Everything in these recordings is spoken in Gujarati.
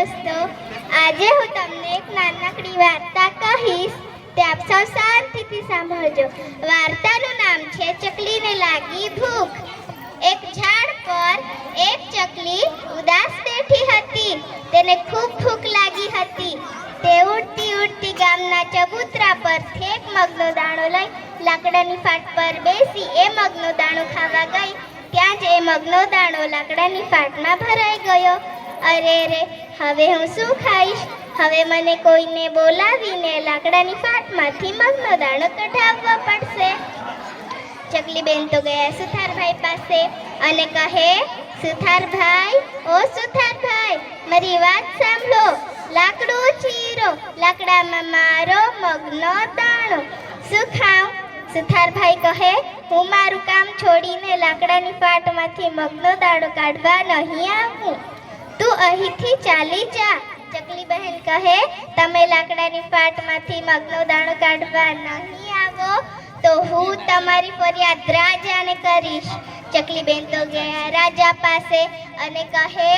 દોસ્તો, આજે હું તમને એક નાનકડી વાર્તા કહીશ તે આપ સૌ શાંતિથી સાંભળજો. વાર્તાનું નામ છે ચકલીને લાગી ભૂખ. એક ઝાડ પર એક ચકલી ઉદાસ બેઠી હતી. તેને ખૂબ ભૂખ લાગી હતી. તે ઉડતી ઉડતી ગામના ચબૂતરા પરથી એક મગનો દાણો લઈ લાકડાની ફાટ પર બેસી એ મગનો દાણો ખાવા ગઈ. ત્યાં જ એ મગનો દાણો લાકડાની ફાટમાં ભરાઈ ગયો. અરે રે, હવે હું શું ખાઈશ? હવે મને કોઈને બોલાવીને લાકડાની ફાટમાંથી મગનો દાણો કઢાવવો પડશે. ચકલીબેન તો ગયા સુથારભાઈ પાસે અને કહે, સુથારભાઈ, ઓ સુથારભાઈ, મારી વાત સાંભળો. લાકડું ચીરો, લાકડામાં મારો મગનો દાણો. શું ખાઉં? સુથારભાઈ કહે, હું મારું કામ છોડીને લાકડાની ફાટમાંથી મગનો દાણો કાઢવા નહીં આવું. તું અહીંથી ચાલી જા. ચકલી બહેન કહે, તમે લાકડાની ફાટમાંથી મગનો દાણો કાઢવા નહીં આવો તો હું તમારી ફરિયાદ રાજાને કરીશ. ચકલી બેન તો ગયા રાજા પાસે અને કહે,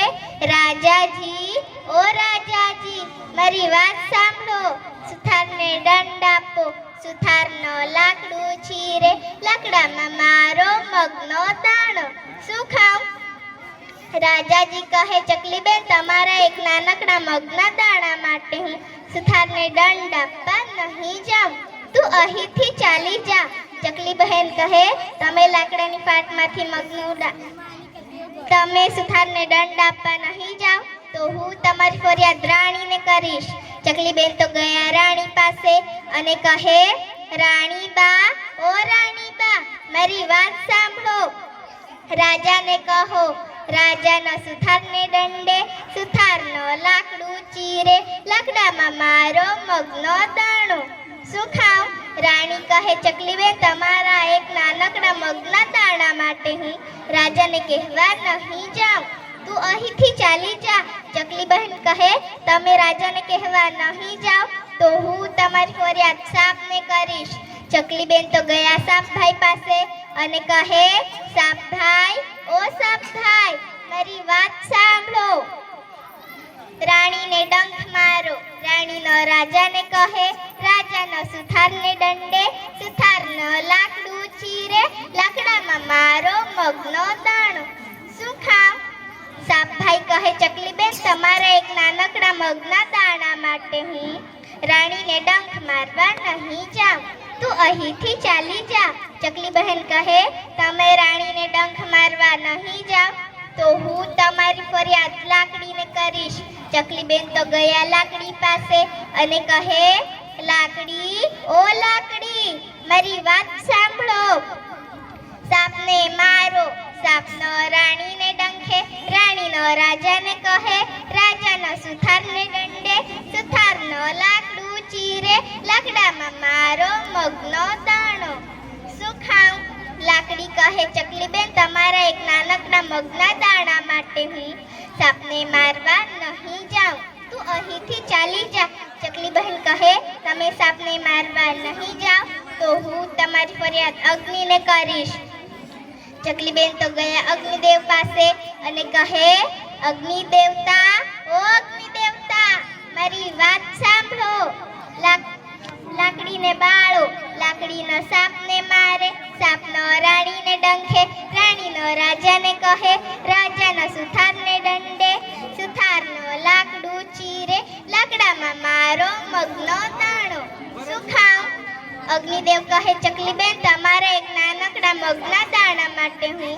રાજાજી, ઓ રાજાજી, મારી વાત સાંભળો. સુથારને દંડ આપો. સુથારનો લાકડું ચીરે, લાકડામાં મારો મગનો દાણો. શું ખાઉં? રાજાજી કહે, ચકલીબેન, તમારા એક નાનકડા મગના દાણા માટે હું સુથારને દંડ આપવા નહીં જાઉં. તું અહીંથી ચાલી જા. ચકલી બહેન કહે, તમે લાકડાની ફાટમાંથી તમે સુથારને દંડ આપવા નહીં જાઓ તો હું તમારી ફરિયાદ રાણીને કરીશ. ચકલી બેન તો ગયા રાણી પાસે અને કહે, રાણીબા, ઓ રાણીબા, મારી વાત સાંભળો. રાજાને કહો, રાજાના સુથારને દંડે, સુથારનો લાકડું ચીરે, લાકડામાં મારો મગનો દાણો. શું ખાઉં? રાણી કહે, ચકલીબેન, તમારા એક નાનકડા મગના દાણા માટે હું રાજાને કહેવા નહીં જાઉં. તું અહીંથી ચાલી જા. ચકલી બહેન કહે, તમે રાજાને કહેવા નહીં જાઓ તો હું તમારી ફરિયાદ સાપને કરીશ. ચકલી બેન તો ગયા સાપભાઈ પાસે અને કહે, સાપભાઈ, ઓ સાપભાઈ, મારી વાત સાંભળો. રાણીને ડંખ મારો. રાણીનો રાજાને કહે, રાજાનો સુથારને દંડે, સુથારનો લાકડું ચીરે, લાકડામાં મારો મગનો દાણો. શું ખાઉં? સાપભાઈ કહે, ચકલીબેન, તમારા એક નાનકડા મગના દાણા માટે હું રાણીને ડંખ મારવા નહીં જાઉં. તું અહીંથી ચાલી જા. ચકલી બહેન કહે, તમે રાણીને ડંખ મારવા નહીં જાઓ તો હું તમારી ફરિયાદ લાકડીને કરીશ. ચકલી બેન તો ગયા લાકડી પાસે અને કહે, લાકડી, ઓ લાકડી, મારી વાત સાંભળો. સાપને મારો. સાપનો રાણીને ડંખે, રાણીનો રાજાને કહે, રાજાનો સુથારને દંડે, સુથારનો લાકડું ચીરે, લાકડામાં મારો મગનો દાણો. શું ખાઉં? લાકડી કહે, ચકલીબેન, તમારા એક નાનકડા મગના દાણા માટે હું સાપને મારવા નહીં જાઉં. તું અહીંથી ચાલી જા. ચકલી બહેન કહે, તમે સાપને મારવા નહીં જાઓ તો હું તમારી ફરિયાદ અગ્નિને કરીશ. ચકલી બેન તો ગયા અગ્નિદેવ પાસે અને કહે, અગ્નિ દેવતા, ઓ અગ્નિ દેવતા, મારી વાત સાંભળો. લાકડીને બાળો. લાકડીનો સાપને મારે. સાપનો રાણીને ડંખે. રાણીનો રાજાને કહે, રાજાના સુથારને દંડે, સુથારનો લાકડું ચીરે, લાકડામાં મારો મગનો દાણો. શું ખાઉં? અગ્નિદેવ કહે, ચકલીબેન, તમારા એક નાનકડા મગના દાણા માટે હું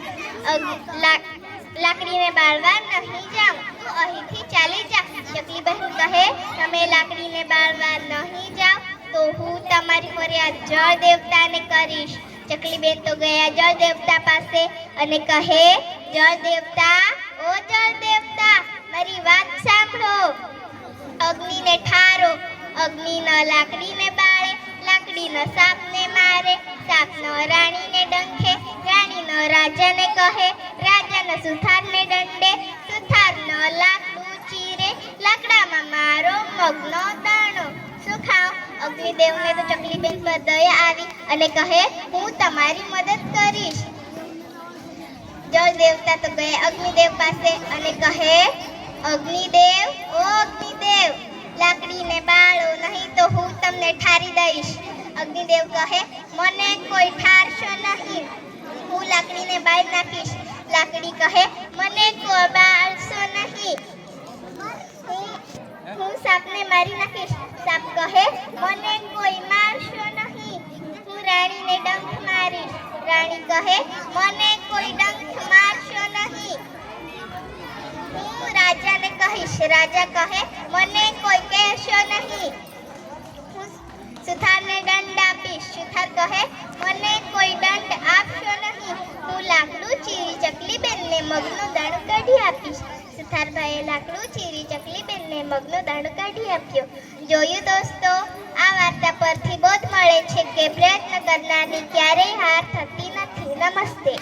લાકડીને બાળવા નહીં જાઉં. તું અહીંથી ચાલી જા. ચકલી બહેન કહે, તમે લાકડીને બાળવા નહીં જાઓ તો હું તમારી ફરિયાદ જળ દેવતાને કરીશ. ચકલી બેન તો ગયા જળ દેવતા પાસે અને કહે, જળ દેવતા, ઓ જળ દેવતા, મારી વાત સાંભળો. અગ્નિને ઠારો. અગ્નિનો લાકડીને બાળે. લાકડીનો સાપને મારે. સાપનો રાણીને ડંખે. રાણીનો રાજાને કહે, રાજાનો સુથારને દંડે, સુથારનો લાકડું ચીરે, લાકડામાં મારો મગનો દાણો. શું ખાઉં? અગ્નિદેવને તો ચકલીબેન પર દયા આવી અને કહે, હું તમારી મદદ કરીશ. જળ દેવતા તો ગયા અગ્નિદેવ પાસે અને કહે, અગ્નિદેવ, ઓ અગ્નિદેવ, લાકડીને બાળો, નહીં તો હું તમને ઠારી દઈશ. અગ્નિદેવ કહે, મને કોઈ ઠારશો નહીં, હું લાકડીને બાળી નાખીશ. લાકડી કહે, મને કોઈ બાળશો નહીં, હું સાપને મારી નાખીશ. સાપ કહે, મને કોઈ મારશો નહીં, હું રાણીને ડંખ મારીશ. રાણી કહે, મને કોઈ ડંખ મારશો નહીં, હું રાજાને કહીશ. રાજા કહે, મને કોઈ કહેશો નહીં, હું સુથારને દંડ આપીશ. સુથાર કહે, મને કોઈ દંડ આપશો નહીં, હું લાકડું ચીરી ચકલીબેનને મગનો દાણો કાઢી આપીશ. સુથારભાઈએ લાકડું ચીરી ચકલીબેનને મગનો દાણો કાઢી આપ્યો. જોયું દોસ્તો, આ વાર્તા પરથી બોધ મળે છે કે પ્રયત્ન કરનારની ક્યારેય હાર થતી નથી. નમસ્તે.